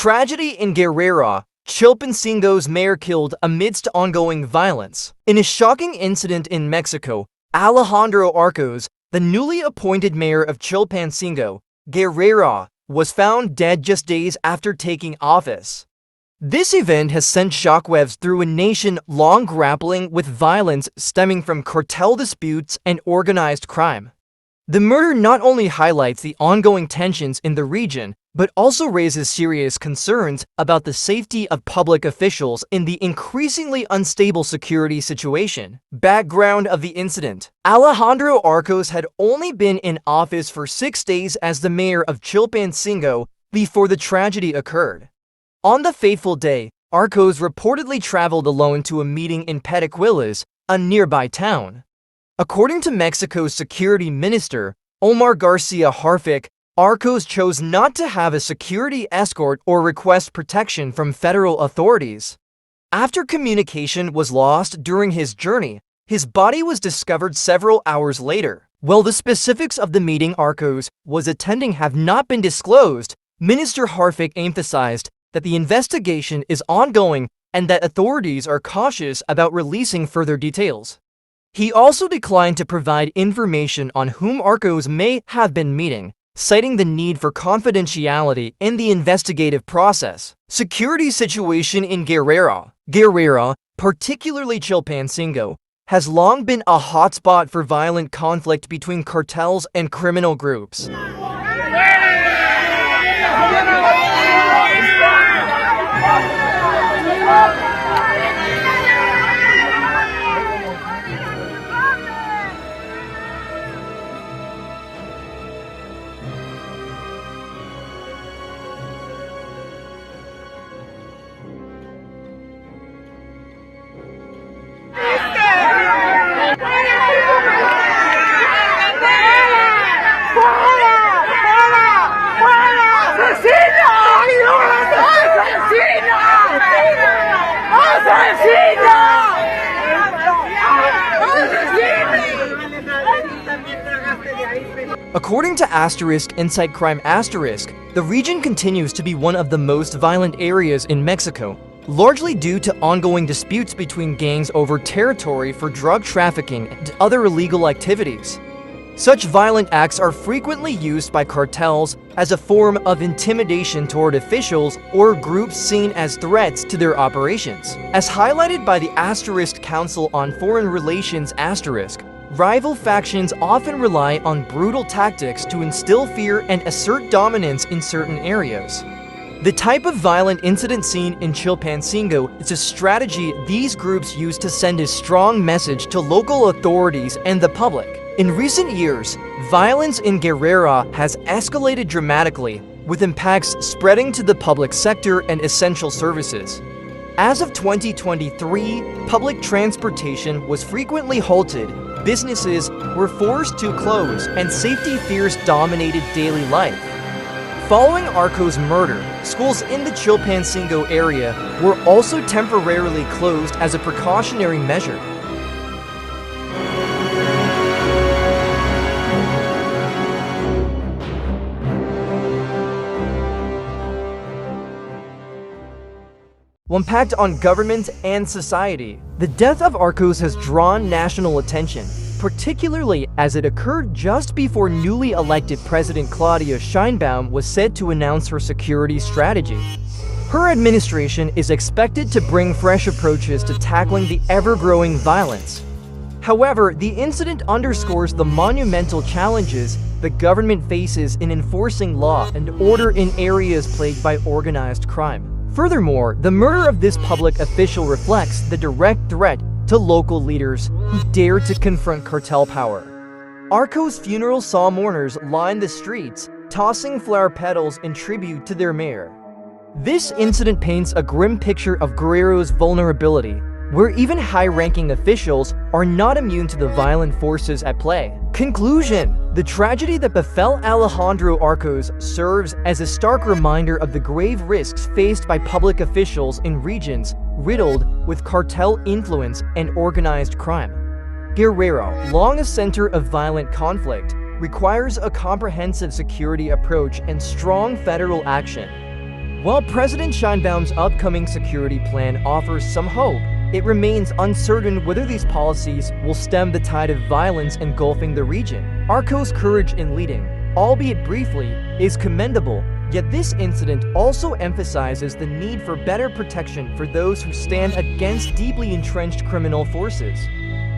Tragedy in Guerrero. Chilpancingo's mayor killed amidst ongoing violence. In a shocking incident in Mexico, Alejandro Arcos, the newly appointed mayor of Chilpancingo, Guerrero, was found dead just days after taking office. This event has sent shockwaves through a nation long grappling with violence stemming from cartel disputes and organized crime. The murder not only highlights the ongoing tensions in the region, but also raises serious concerns about the safety of public officials in the increasingly unstable security situation. Background of the incident: Alejandro Arcos had only been in office for 6 days as the mayor of Chilpancingo before the tragedy occurred. On the fateful day, Arcos reportedly traveled alone to a meeting in Petaquillas, a nearby town. According to Mexico's security minister, Omar Garcia Harfuch, Arcos chose not to have a security escort or request protection from federal authorities. After communication was lost during his journey, his body was discovered several hours later. While the specifics of the meeting Arcos was attending have not been disclosed, Minister Harfuch emphasized that the investigation is ongoing and that authorities are cautious about releasing further details. He also declined to provide information on whom Arcos may have been meeting, citing the need for confidentiality in the investigative process. Security situation in Guerrero. Guerrero, particularly Chilpancingo, has long been a hotspot for violent conflict between cartels and criminal groups. According to Insight Crime the region continues to be one of the most violent areas in Mexico, largely due to ongoing disputes between gangs over territory for drug trafficking and other illegal activities. Such violent acts are frequently used by cartels as a form of intimidation toward officials or groups seen as threats to their operations. As highlighted by the Council on Foreign Relations rival factions often rely on brutal tactics to instill fear and assert dominance in certain areas. The type of violent incident seen in Chilpancingo is a strategy these groups use to send a strong message to local authorities and the public. In recent years, violence in Guerrero has escalated dramatically, with impacts spreading to the public sector and essential services. As of 2023, public transportation was frequently halted, businesses were forced to close, and safety fears dominated daily life. Following Arcos' murder, schools in the Chilpancingo area were also temporarily closed as a precautionary measure. Impact on government and society. The death of Arcos has drawn national attention, particularly as it occurred just before newly elected President Claudia Sheinbaum was set to announce her security strategy. Her administration is expected to bring fresh approaches to tackling the ever-growing violence. However, the incident underscores the monumental challenges the government faces in enforcing law and order in areas plagued by organized crime. Furthermore, the murder of this public official reflects the direct threat to local leaders who dare to confront cartel power. Arcos' funeral saw mourners line the streets, tossing flower petals in tribute to their mayor. This incident paints a grim picture of Guerrero's vulnerability, where even high-ranking officials are not immune to the violent forces at play. Conclusion: the tragedy that befell Alejandro Arcos serves as a stark reminder of the grave risks faced by public officials in regions riddled with cartel influence and organized crime. Guerrero, long a center of violent conflict, requires a comprehensive security approach and strong federal action. While President Sheinbaum's upcoming security plan offers some hope, it remains uncertain whether these policies will stem the tide of violence engulfing the region. Arcos' courage in leading, albeit briefly, is commendable, yet this incident also emphasizes the need for better protection for those who stand against deeply entrenched criminal forces.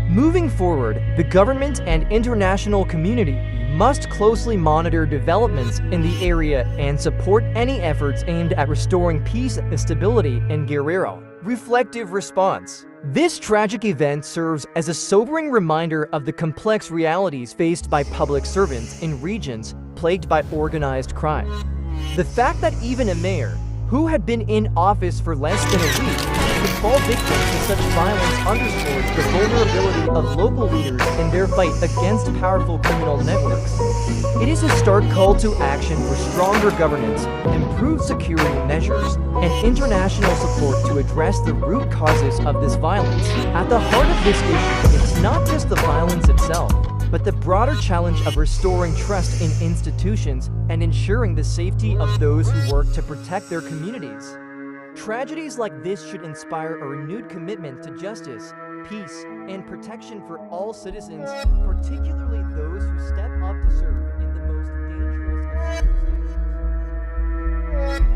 Moving forward, the government and international community must closely monitor developments in the area and support any efforts aimed at restoring peace and stability in Guerrero. Reflective response. This tragic event serves as a sobering reminder of the complex realities faced by public servants in regions plagued by organized crime. The fact that even a mayor, who had been in office for less than a week, could fall victim to such violence underscores the vulnerability of local leaders in their fight against powerful criminal networks. It is a stark call to action for stronger governance, improved security measures, and international support to address the root causes of this violence. At the heart of this issue, it's not just the violence itself, but the broader challenge of restoring trust in institutions and ensuring the safety of those who work to protect their communities. Tragedies like this should inspire a renewed commitment to justice, peace, and protection for all citizens, particularly those who step up to serve in the most dangerous of circumstances.